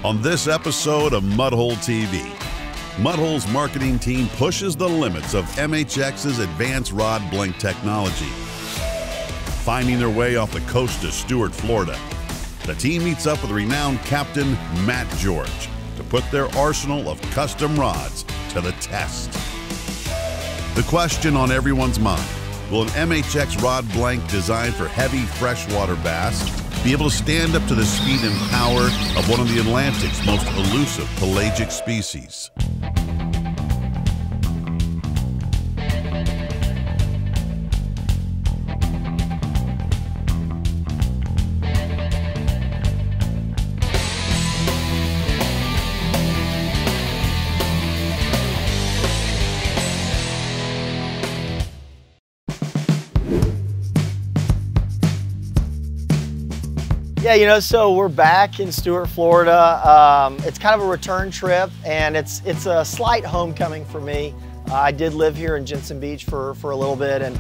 On this episode of Mudhole TV, Mudhole's marketing team pushes the limits of MHX's advanced rod blank technology. Finding their way off the coast of Stuart, Florida, the team meets up with renowned Captain Matt George to put their arsenal of custom rods to the test. The question on everyone's mind: will an MHX rod blank designed for heavy freshwater bass be able to stand up to the speed and power of one of the Atlantic's most elusive pelagic species? Yeah, so we're back in Stuart, Florida. It's kind of a return trip, and it's a slight homecoming for me. I did live here in Jensen Beach for a little bit, and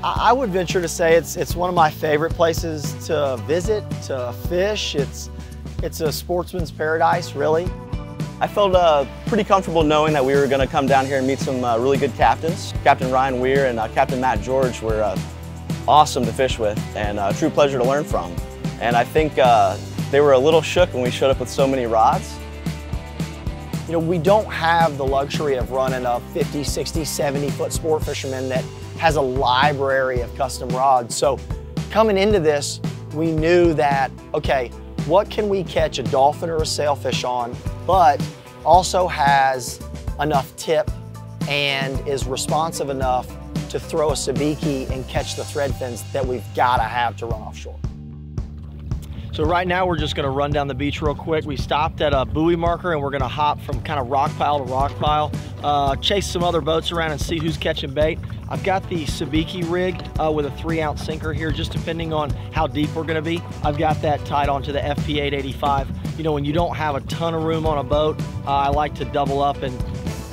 I would venture to say it's one of my favorite places to visit, to fish. It's a sportsman's paradise, really. I felt pretty comfortable knowing that we were going to come down here and meet some really good captains. Captain Ryan Weir and Captain Matt George were awesome to fish with, and a true pleasure to learn from. And I think they were a little shook when we showed up with so many rods. We don't have the luxury of running a 50, 60, 70-foot sport fisherman that has a library of custom rods. So coming into this, we knew that, okay, what can we catch a dolphin or a sailfish on, but also has enough tip and is responsive enough to throw a sabiki and catch the thread fins that we've got to have to run offshore. So right now we're just gonna run down the beach real quick. We stopped at a buoy marker and we're gonna hop from kind of rock pile to rock pile, chase some other boats around and see who's catching bait. I've got the sabiki rig with a 3-ounce sinker here, just depending on how deep we're gonna be. I've got that tied onto the FP 885. When you don't have a ton of room on a boat, I like to double up and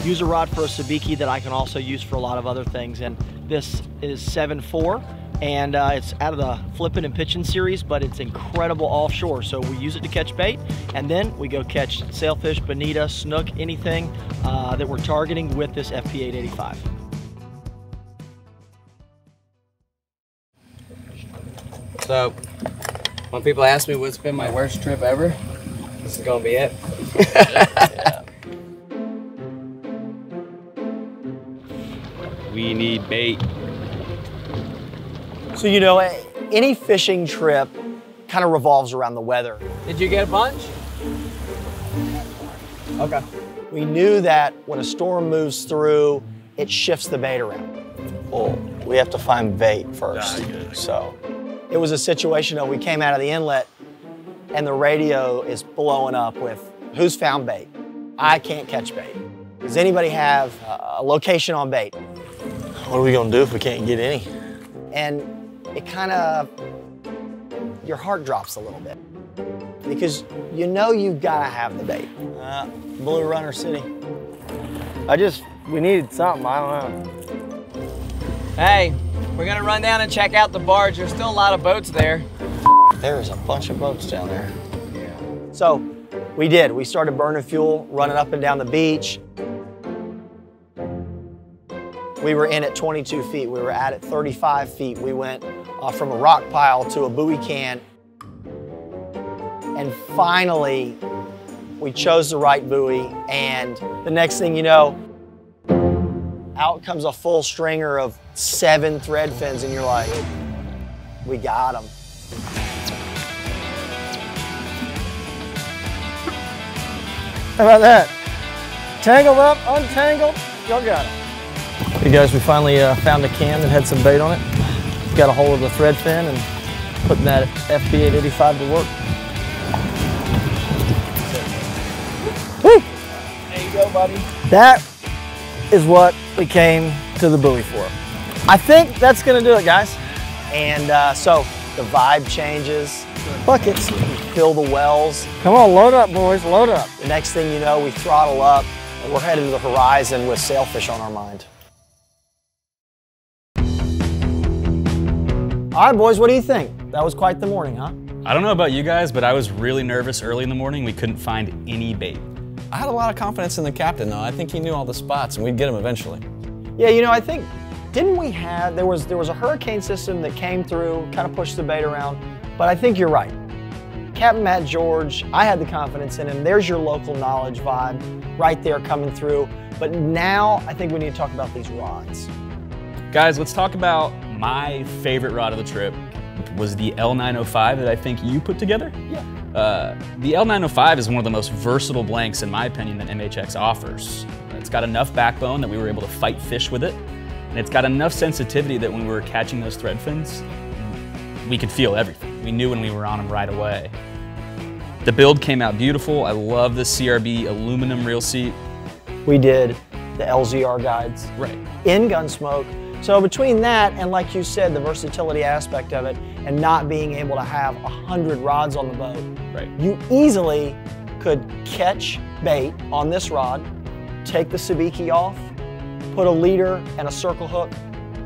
use a rod for a sabiki that I can also use for a lot of other things. And this is 7.4. And it's out of the Flippin and PITCHIN series, but it's incredible offshore. So we use it to catch bait, and then we go catch sailfish, bonita, snook, anything that we're targeting with this FP 885. So, when people ask me what's been my worst trip ever, this is gonna be it. Yeah. We need bait. So any fishing trip kind of revolves around the weather. Did you get a bunch? Okay. We knew that when a storm moves through, it shifts the bait around. Well, we have to find bait first. So it was a situation of we came out of the inlet and the radio is blowing up with, who's found bait? I can't catch bait. Does anybody have a location on bait? What are we gonna do if we can't get any? And it kind of, your heart drops a little bit because you've got to have the bait. Blue Runner City. We needed something, I don't know. Hey, we're gonna run down and check out the barge. There's still a lot of boats there. There's a bunch of boats down there. Yeah. So we did. We started burning fuel, running up and down the beach. We were in at 22 feet. We were at 35 feet. We went from a rock pile to a buoy can. And finally, we chose the right buoy. And the next thing you know, out comes a full stringer of 7 thread fins. And you're like, we got them. How about that? Tangled up, untangled, y'all got it. Hey guys, we finally found a can that had some bait on it. Got a hold of the thread fin and putting that FP 885 to work. Woo! There you go, buddy. That is what we came to the buoy for. I think that's gonna do it, guys. And so the vibe changes. Buckets, fill the wells. Come on, load up, boys, load up. The next thing you know, we throttle up and we're headed to the horizon with sailfish on our mind. All right, boys, what do you think? That was quite the morning, huh? I don't know about you guys, but I was really nervous early in the morning. We couldn't find any bait. I had a lot of confidence in the captain, though. I think he knew all the spots, and we'd get him eventually. Yeah, you know, I think, didn't we have, there was a hurricane system that came through, kind of pushed the bait around, but I think you're right. Captain Matt George, I had the confidence in him. There's your local knowledge vibe right there coming through. But now I think we need to talk about these rods. Guys, let's talk about my favorite rod of the trip. Was the L905 that I think you put together? Yeah. The L905 is one of the most versatile blanks, in my opinion, that MHX offers. It's got enough backbone that we were able to fight fish with it, and it's got enough sensitivity that when we were catching those thread fins, we could feel everything. We knew when we were on them right away. The build came out beautiful. I love the CRB aluminum reel seat. We did the LZR guides. Right. In Gunsmoke. So between that and, like you said, the versatility aspect of it and not being able to have 100 rods on the boat, right, you easily could catch bait on this rod, take the sabiki off, put a leader and a circle hook,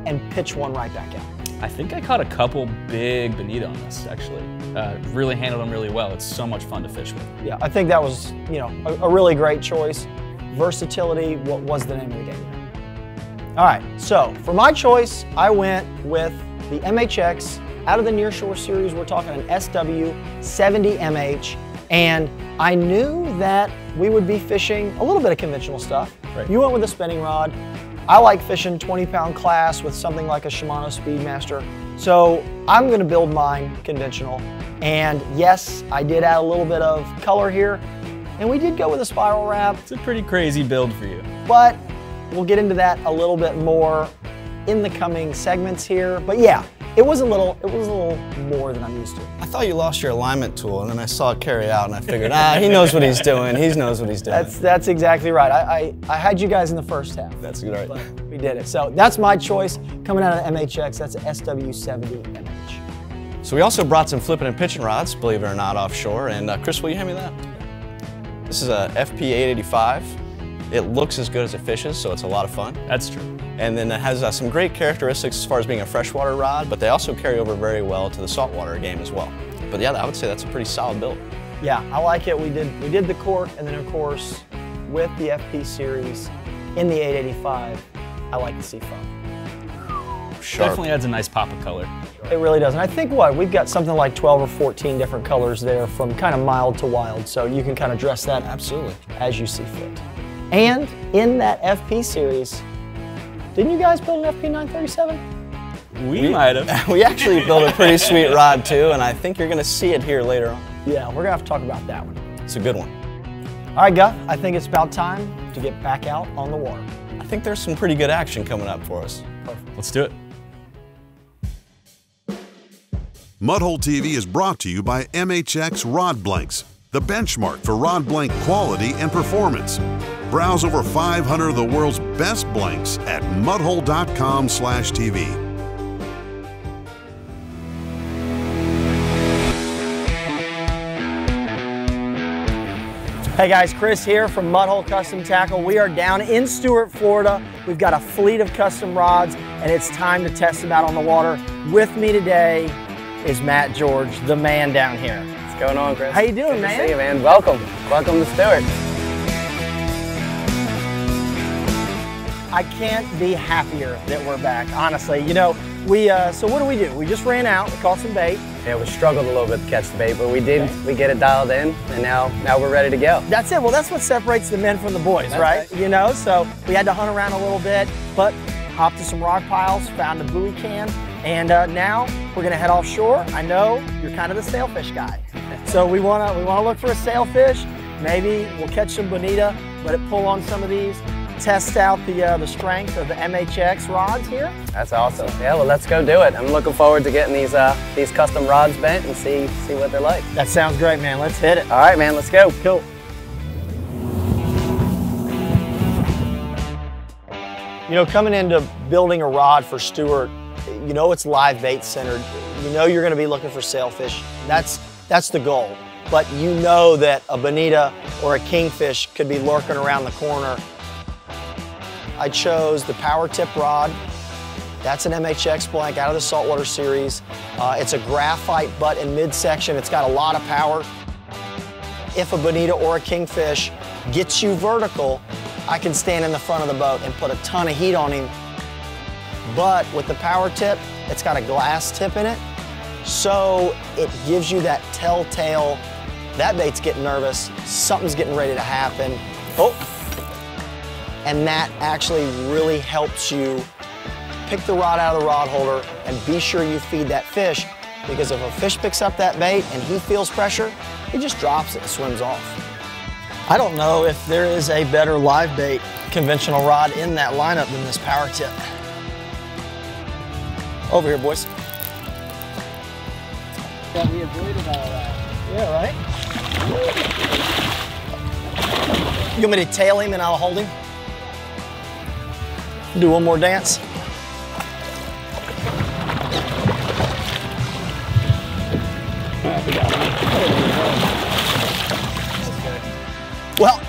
and pitch one right back out. I think I caught a couple big bonita on this, actually. Really handled them really well. It's so much fun to fish with. Yeah, I think that was, you know, a really great choice. Versatility, what was the name of the game there? All right, so for my choice, I went with the MHX out of the NEARSHORE series. We're talking an SW70MH, and I knew that we would be fishing a little bit of conventional stuff. Right. You went with a spinning rod. I like fishing 20-pound class with something like a Shimano Speedmaster. So I'm gonna build mine conventional. And yes, I did add a little bit of color here, and we did go with a spiral wrap. It's a pretty crazy build for you. But we'll get into that a little bit more in the coming segments here. But yeah, it was a little more than I'm used to. I thought you lost your alignment tool, and then I saw it carry out, and I figured, he knows what he's doing. He knows what he's doing. That's exactly right. I had you guys in the first half. That's right. But we did it. So that's my choice coming out of MHX. That's a SW70MH. So we also brought some flipping and pitching rods, believe it or not, offshore. And Chris, will you hand me that? This is a FP885. It looks as good as it fishes, so it's a lot of fun. That's true. And then it has some great characteristics as far as being a freshwater rod, but they also carry over very well to the saltwater game as well. But yeah, I would say that's a pretty solid build. Yeah, I like it. We did the cork, and then of course, with the FP series in the 885, I like the seafoam. Sharp. Definitely adds a nice pop of color. It really does. And I think we've got something like 12 or 14 different colors there from kind of mild to wild, so you can kind of dress that absolutely as you see fit. And in that FP series, didn't you guys build an FP 937? We might have. We actually built a pretty sweet rod too, and I think you're gonna see it here later on. Yeah, we're gonna have to talk about that one. It's a good one. All right, Guff, I think it's about time to get back out on the water. I think there's some pretty good action coming up for us. Perfect. Let's do it. Mudhole TV is brought to you by MHX Rod Blanks, the benchmark for rod blank quality and performance. Browse over 500 of the world's best blanks at mudhole.com/TV. Hey guys, Chris here from Mudhole Custom Tackle. We are down in Stuart, Florida. We've got a fleet of custom rods, and it's time to test them out on the water. With me today is Matt George, the man down here. What's going on, Chris? How you doing, Good man? to see you, man. Welcome. Welcome to Stuart. I can't be happier that we're back, honestly. You know, so what do? We just ran out, we caught some bait. Yeah, we struggled a little bit to catch the bait, but we did. Okay. We get it dialed in, and now we're ready to go. That's it. Well, that's what separates the men from the boys, right? You know, so we had to hunt around a little bit, but hopped to some rock piles, found a buoy can, and now we're gonna head offshore. I know you're kind of the sailfish guy, so we wanna look for a sailfish. Maybe we'll catch some bonita, let it pull on some of these. Test out the strength of the MHX rods here. That's awesome. Yeah, well, let's go do it. I'm looking forward to getting these custom rods bent and see what they're like. That sounds great, man. Let's hit it. All right, man. Let's go. Cool. You know, coming into building a rod for Stuart, you know it's live bait centered. You know you're going to be looking for sailfish. That's the goal. But you know that a bonita or a kingfish could be lurking around the corner. I chose the power tip rod, That's an MHX blank out of the Saltwater series. It's a graphite butt in midsection. It's got a lot of power. If a bonita or a kingfish gets you vertical, I can stand in the front of the boat and put a ton of heat on him. But with the power tip, it's got a glass tip in it, so it gives you that telltale, that bait's getting nervous, something's getting ready to happen. Oh! And that actually really helps you pick the rod out of the rod holder and be sure you feed that fish, because if a fish picks up that bait and he feels pressure, he just drops it and swims off. I don't know if there is a better live bait conventional rod in that lineup than this power tip. Over here, boys. Yeah, we avoided all that. Yeah, right? You want me to tail him and I'll hold him? Do one more dance. Well,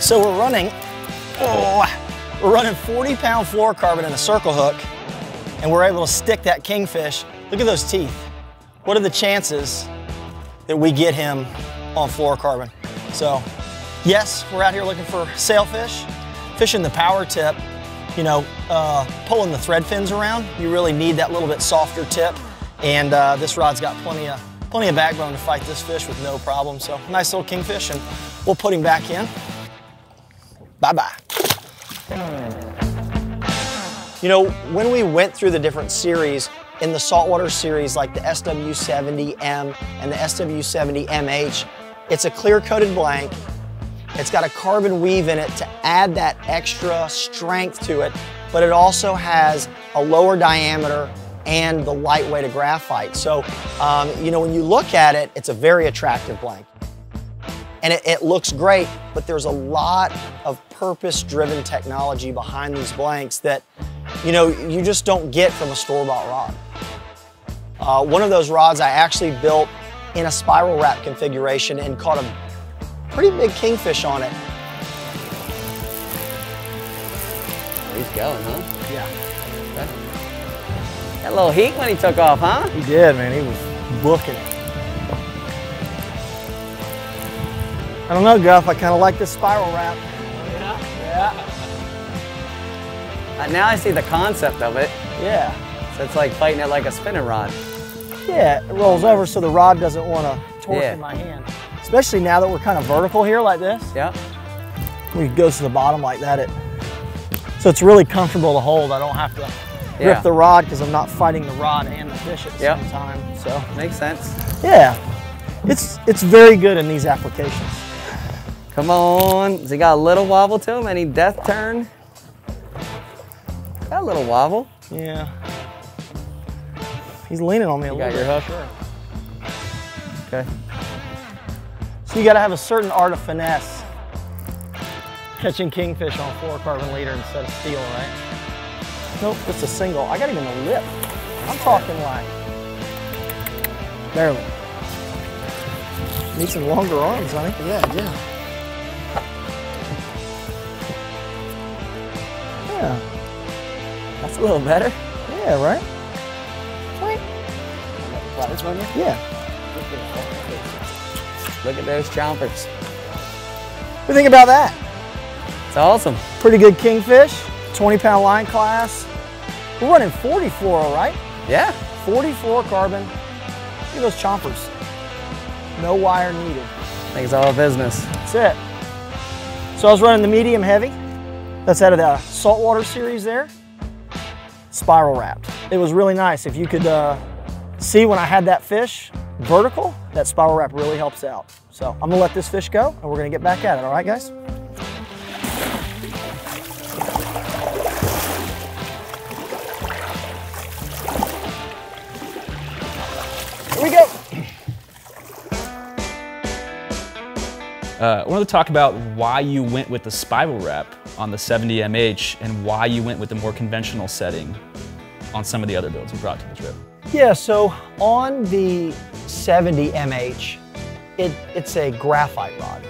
so we're running 40-pound fluorocarbon in a circle hook, and we're able to stick that kingfish. Look at those teeth. What are the chances that we get him on fluorocarbon? So, yes, we're out here looking for sailfish, fishing the power tip, you know, pulling the thread fins around. You really need that little bit softer tip, and this rod's got plenty of backbone to fight this fish with no problem. So, nice little kingfish, and we'll put him back in. Bye-bye. You know, when we went through the different series, in the saltwater series like the SW70M and the SW70MH, it's a clear-coated blank. It's got a carbon weave in it to add that extra strength to it, but it also has a lower diameter and the light weight of graphite. So, you know, when you look at it, it's a very attractive blank. And it looks great, but there's a lot of purpose-driven technology behind these blanks that, you know, you just don't get from a store-bought rod. One of those rods I actually built in a spiral wrap configuration and caught a pretty big kingfish on it. He's going, huh? Yeah. Okay. Got a little heat when he took off, huh? He did, man. He was booking it. I don't know, Guff. I kind of like this spiral wrap. Yeah. Yeah. Now I see the concept of it. Yeah. So it's like fighting it like a spinning rod. Yeah, it rolls over so the rod doesn't want to torque in my hand. Especially now that we're kind of vertical here like this. Yeah. When it goes to the bottom like that, so it's really comfortable to hold. I don't have to grip the rod because I'm not fighting the rod and the fish at the same time. So makes sense. Yeah, it's very good in these applications. Come on, has he got a little wobble to him? Any death turn? Got a little wobble. Yeah. He's leaning on me a little bit. You got your hook? Sure. Okay. So you got to have a certain art of finesse catching kingfish on a fluorocarbon leader instead of steel, right? Nope, just a single. I got him in the lip. I'm talking like barely. Need some longer arms, honey. Yeah. Yeah. That's a little better. Yeah, right? This one? Yeah. Look at those chompers. What do you think about that? It's awesome. Pretty good kingfish, 20-pound line class. We're running 40 fluoro, right? Yeah. 40 fluorocarbon. Look at those chompers. No wire needed. Makes all business. That's it. So I was running the medium heavy. That's out of the saltwater series there. Spiral wrapped. It was really nice. If you could see when I had that fish vertical, that spiral wrap really helps out. So I'm gonna let this fish go and we're gonna get back at it, all right guys? Here we go. I wanted to talk about why you went with the spiral wrap on the 70MH and why you went with the more conventional setting on some of the other builds you brought to the trip. Yeah, so on the 70MH, it's a graphite rod.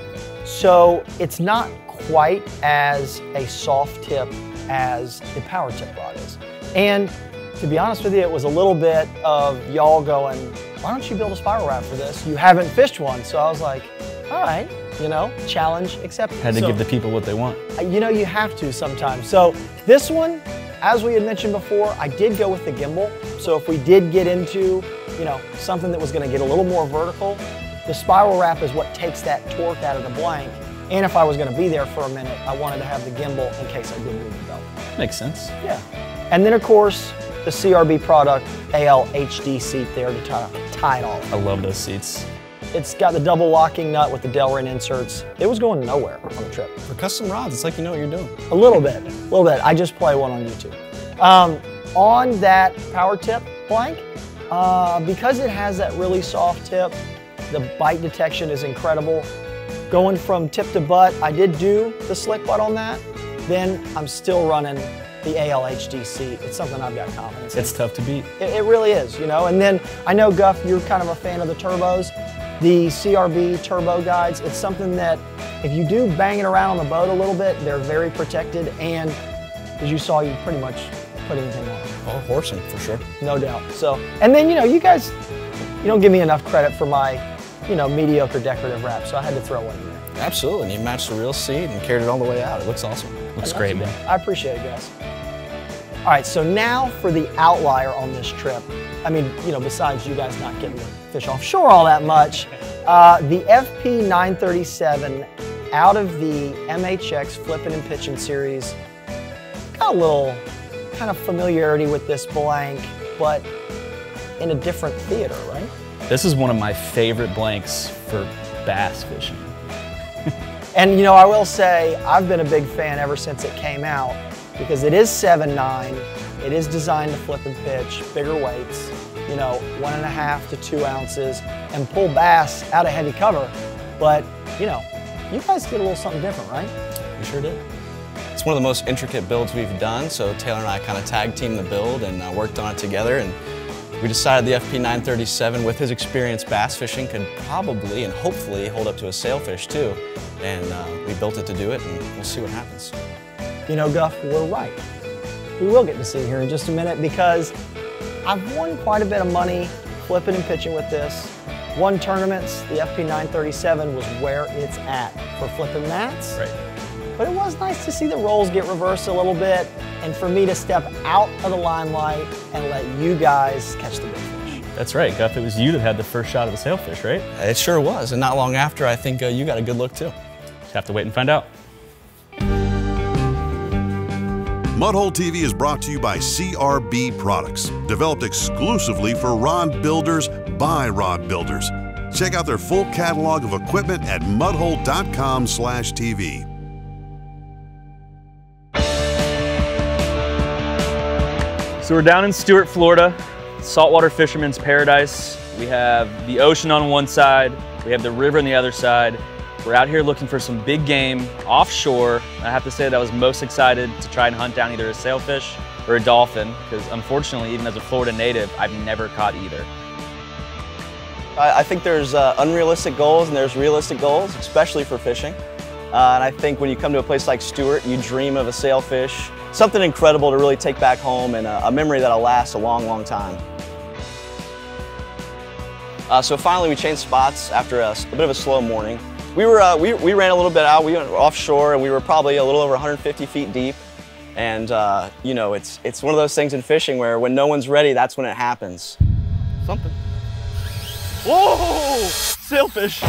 So it's not quite as a soft tip as the power tip rod is. And to be honest with you, it was a little bit of y'all going, why don't you build a spiral wrap for this? You haven't fished one. So I was like, all right, you know, challenge accepted. Had to give the people what they want. You know, you have to sometimes. So this one, as we had mentioned before, I did go with the gimbal. So if we did get into, you know, something that was gonna get a little more vertical, the spiral wrap is what takes that torque out of the blank. And if I was gonna be there for a minute, I wanted to have the gimbal in case I did move the belt. Makes sense. Yeah. And then of course, the CRB product AL HD seat there to tie it all. I love those seats. It's got the double locking nut with the Delrin inserts. It was going nowhere on the trip. For custom rods, it's like you know what you're doing. A little bit. I just play one on YouTube. On that power tip blank, because it has that really soft tip, the bite detection is incredible. Going from tip to butt, I did do the slick butt on that. Then I'm still running the AL HD seat. It's something I've got confidence in. It's tough to beat. It really is, you know. And then I know, Guff, you're kind of a fan of the turbos. The CRB turbo guides, it's something that if you do bang it around on the boat a little bit, they're very protected. And as you saw, you pretty much put anything on. Oh, horsing, for sure. No doubt. So, and then, you know, you guys, you don't give me enough credit for my, you know, mediocre decorative wrap, so I had to throw one in there. Absolutely, and you matched the real seat and carried it all the way out. It looks awesome. Looks great, man. I appreciate it, guys. All right, so now for the outlier on this trip. I mean, you know, besides you guys not getting to fish offshore all that much, the FP 937 out of the MHX Flippin and Pitchin series. Got a little kind of familiarity with this blank, but in a different theater, right? This is one of my favorite blanks for bass fishing. And you know, I will say, I've been a big fan ever since it came out, because it is 7.9, it is designed to flip and pitch, bigger weights, you know, 1.5 to 2 ounces, and pull bass out of heavy cover. But, you know, you guys did a little something different, right? We sure did. It's one of the most intricate builds we've done, so Taylor and I kind of tag teamed the build and worked on it together, and we decided the FP 937, with his experience bass fishing, could probably and hopefully hold up to a sailfish too. And we built it to do it, and we'll see what happens. You know, Guff, we're right. We will get to see here in just a minute, because I've won quite a bit of money flipping and pitching with this. Won tournaments, the FP 937 was where it's at for flipping mats. Right. But it was nice to see the roles get reversed a little bit, and for me to step out of the limelight and let you guys catch the big fish. That's right, Guff. It was you that had the first shot of the sailfish, right? It sure was, and not long after, I think you got a good look too. Just have to wait and find out. Mudhole TV is brought to you by CRB Products, developed exclusively for rod builders by rod builders. Check out their full catalog of equipment at mudhole.com/TV. So we're down in Stuart, Florida, saltwater fisherman's paradise. We have the ocean on one side, we have the river on the other side. We're out here looking for some big game offshore. I have to say that I was most excited to try and hunt down either a sailfish or a dolphin, because unfortunately, even as a Florida native, I've never caught either. I think there's unrealistic goals and there's realistic goals, especially for fishing. And I think when you come to a place like Stuart, you dream of a sailfish, something incredible to really take back home, and a memory that'll last a long, long time. So finally we changed spots after a bit of a slow morning. We ran a little bit out. We went offshore, and we were probably a little over 150 feet deep. And you know, it's one of those things in fishing where when no one's ready, that's when it happens. Something. Whoa! Sailfish!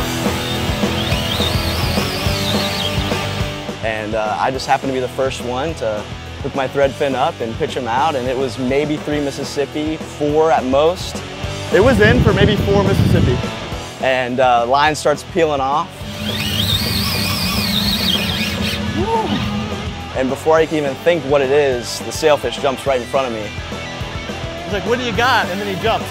And I just happened to be the first one to hook my thread fin up and pitch him out, and it was maybe 3 Mississippi, 4 at most. It was in for maybe 4 Mississippi. And line starts peeling off. And before I can even think what it is, the sailfish jumps right in front of me. He's like, what do you got? And then he jumps.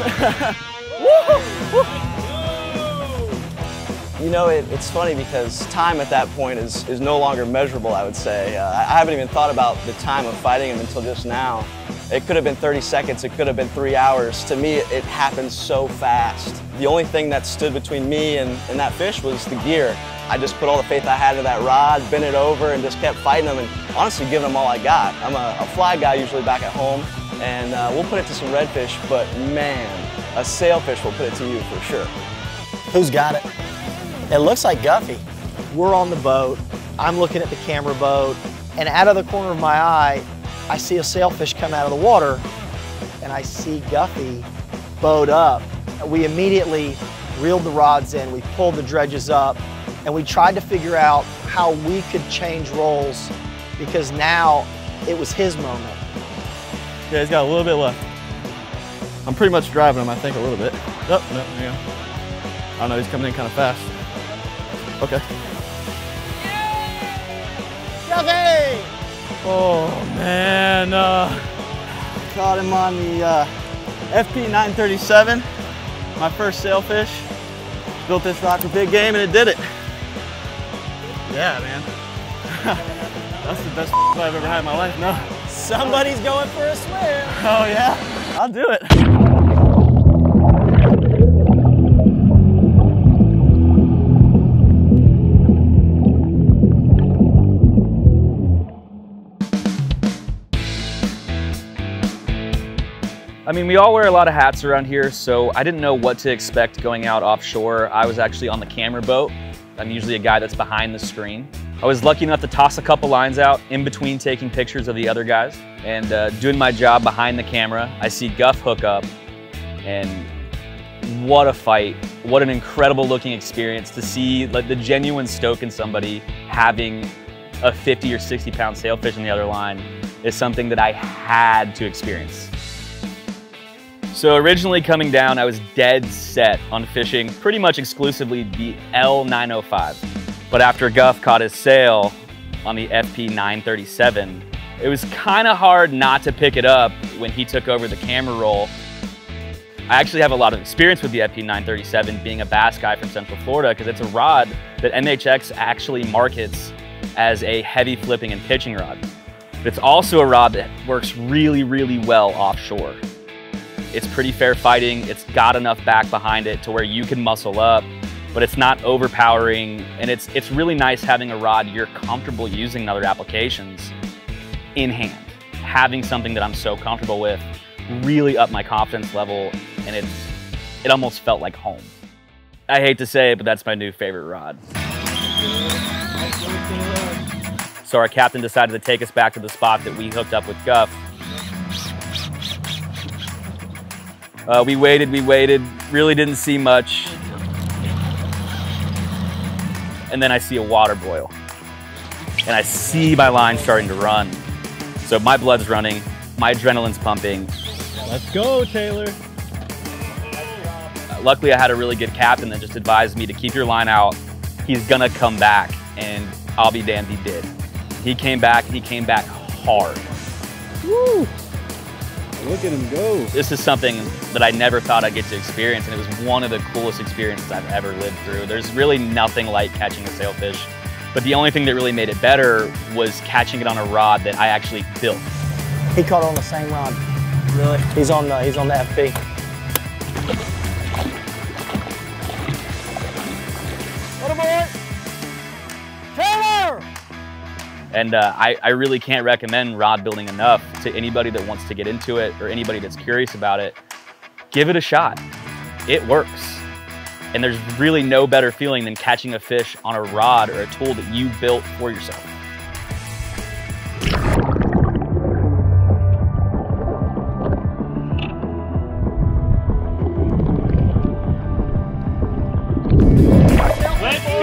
You know, it's funny because time at that point is no longer measurable, I would say. I haven't even thought about the time of fighting him until just now. It could have been 30 seconds, it could have been 3 hours. To me, it happened so fast. The only thing that stood between me and that fish was the gear. I just put all the faith I had into that rod, bent it over, and just kept fighting them, and honestly giving them all I got. I'm a fly guy usually back at home, and we'll put it to some redfish, but man, a sailfish will put it to you for sure. Who's got it? It looks like Guffey. We're on the boat. I'm looking at the camera boat, and out of the corner of my eye, I see a sailfish come out of the water, and I see Guffey bowed up. We immediately reeled the rods in, we pulled the dredges up, and we tried to figure out how we could change roles, because now it was his moment. Yeah, he's got a little bit left. I'm pretty much driving him, I think, a little bit. Oh, no, there you go. I don't know, he's coming in kind of fast. Okay. Guffey! Oh, man. Caught him on the FP 937, my first sailfish. Built this rod for big game, and it did it. Yeah, man. That's the best I've ever had in my life, no. Somebody's going for a swim. Oh, yeah, I'll do it. I mean, we all wear a lot of hats around here, so I didn't know what to expect going out offshore. I was actually on the camera boat. I'm usually a guy that's behind the screen. I was lucky enough to toss a couple lines out in between taking pictures of the other guys and doing my job behind the camera. I see Guff hook up, and what a fight. What an incredible looking experience to see like the genuine stoke in somebody having a 50 or 60 pound sailfish on the other line is something that I had to experience. So originally coming down, I was dead set on fishing pretty much exclusively the L905. But after Guff caught his sail on the FP 937, it was kind of hard not to pick it up when he took over the camera roll. I actually have a lot of experience with the FP 937 being a bass guy from Central Florida, because it's a rod that MHX actually markets as a heavy flipping and pitching rod. But it's also a rod that works really, really well offshore. It's pretty fair fighting. It's got enough back behind it to where you can muscle up, but it's not overpowering. And it's really nice having a rod you're comfortable using in other applications in hand. Having something that I'm so comfortable with really upped my confidence level, and it almost felt like home. I hate to say it, but that's my new favorite rod. So our captain decided to take us back to the spot that we hooked up with Guff. We waited, really didn't see much. And then I see a water boil. And I see my line starting to run. So my blood's running, my adrenaline's pumping. Let's go, Taylor. Luckily I had a really good captain that just advised me to keep your line out. He's gonna come back, and I'll be damned he did. He came back, and he came back hard. Woo! Look at him go. This is something that I never thought I'd get to experience, and it was one of the coolest experiences I've ever lived through. There's really nothing like catching a sailfish, but the only thing that really made it better was catching it on a rod that I actually built. He caught it on the same rod. Really? He's on the FP. What a boy! Taylor! And I really can't recommend rod building enough to anybody that wants to get into it or anybody that's curious about it. Give it a shot. It works. And there's really no better feeling than catching a fish on a rod or a tool that you built for yourself. Let's go!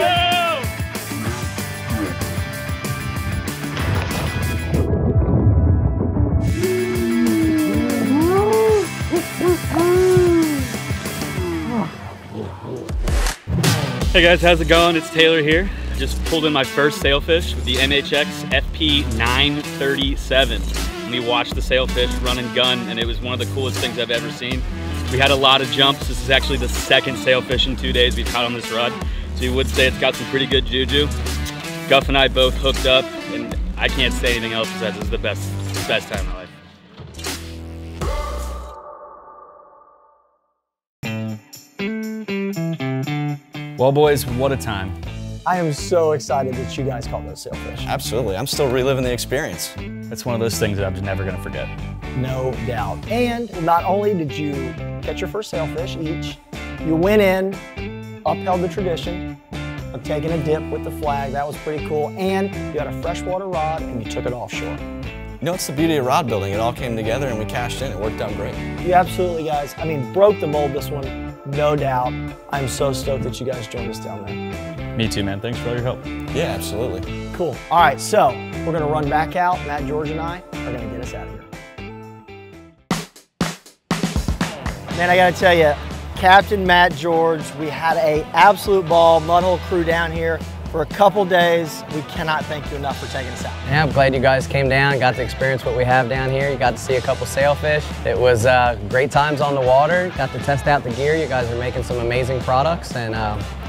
Hey guys, how's it going? It's Taylor here. I just pulled in my first sailfish with the MHX FP 937. And we watched the sailfish run and gun, and it was one of the coolest things I've ever seen. We had a lot of jumps. This is actually the second sailfish in 2 days we've caught on this rod. So you would say it's got some pretty good juju. Guff and I both hooked up, and I can't say anything else besides this is the best time of my life. Well, boys, what a time. I am so excited that you guys caught those sailfish. Absolutely, I'm still reliving the experience. It's one of those things that I'm just never gonna forget. no doubt. And not only did you catch your first sailfish each, you went in, upheld the tradition of taking a dip with the flag. That was pretty cool. And you had a freshwater rod and you took it offshore. You know, it's the beauty of rod building. It all came together and we cashed in. It worked out great. You absolutely, guys. I mean, broke the mold this one, no doubt. I'm so stoked that you guys joined us down there. Me too, man. Thanks for all your help. Yeah, absolutely. Cool. All right, so we're gonna run back out. Matt, George, and I are gonna get us out of here. Man, I gotta tell you, Captain Matt George, we had an absolute ball, Mudhole crew down here for a couple days. We cannot thank you enough for taking us out. Yeah, I'm glad you guys came down, got to experience what we have down here. You got to see a couple sailfish. It was great times on the water. Got to test out the gear. You guys are making some amazing products, and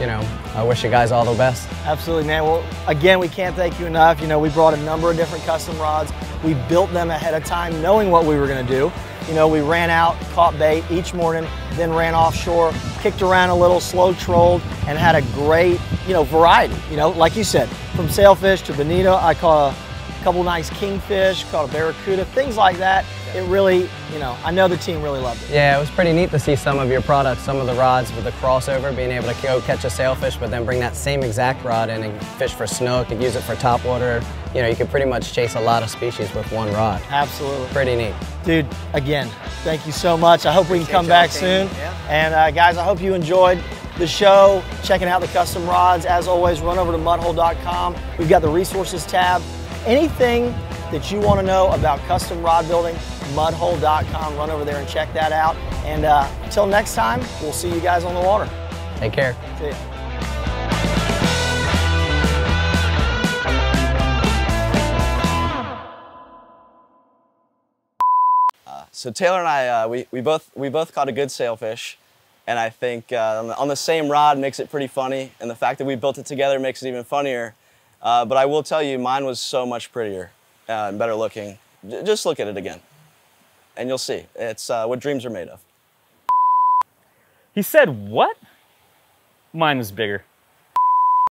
you know, I wish you guys all the best. Absolutely, man. Well, again, we can't thank you enough. You know, we brought a number of different custom rods. We built them ahead of time, knowing what we were gonna do. You know, we ran out, caught bait each morning, then ran offshore, kicked around a little, slow trolled, and had a great, you know, variety. You know, like you said, from sailfish to bonito, I caught a couple nice kingfish, caught a barracuda, things like that. It really, you know, I know the team really loved it. Yeah, it was pretty neat to see some of your products, some of the rods with the crossover, being able to go catch a sailfish, but then bring that same exact rod in and fish for snook and use it for topwater. You know, you could pretty much chase a lot of species with one rod. Absolutely. Pretty neat. Dude, again, thank you so much. I hope we can come back soon. Yeah. And guys, I hope you enjoyed the show, checking out the custom rods. As always, run over to mudhole.com. We've got the resources tab. Anything that you want to know about custom rod building, mudhole.com. Run over there and check that out. And until next time, we'll see you guys on the water. Take care. See ya. So Taylor and I, we both caught a good sailfish, and I think on the same rod makes it pretty funny, and the fact that we built it together makes it even funnier. But I will tell you, mine was so much prettier and better looking. Just look at it again, and you'll see. It's what dreams are made of. He said what? Mine was bigger.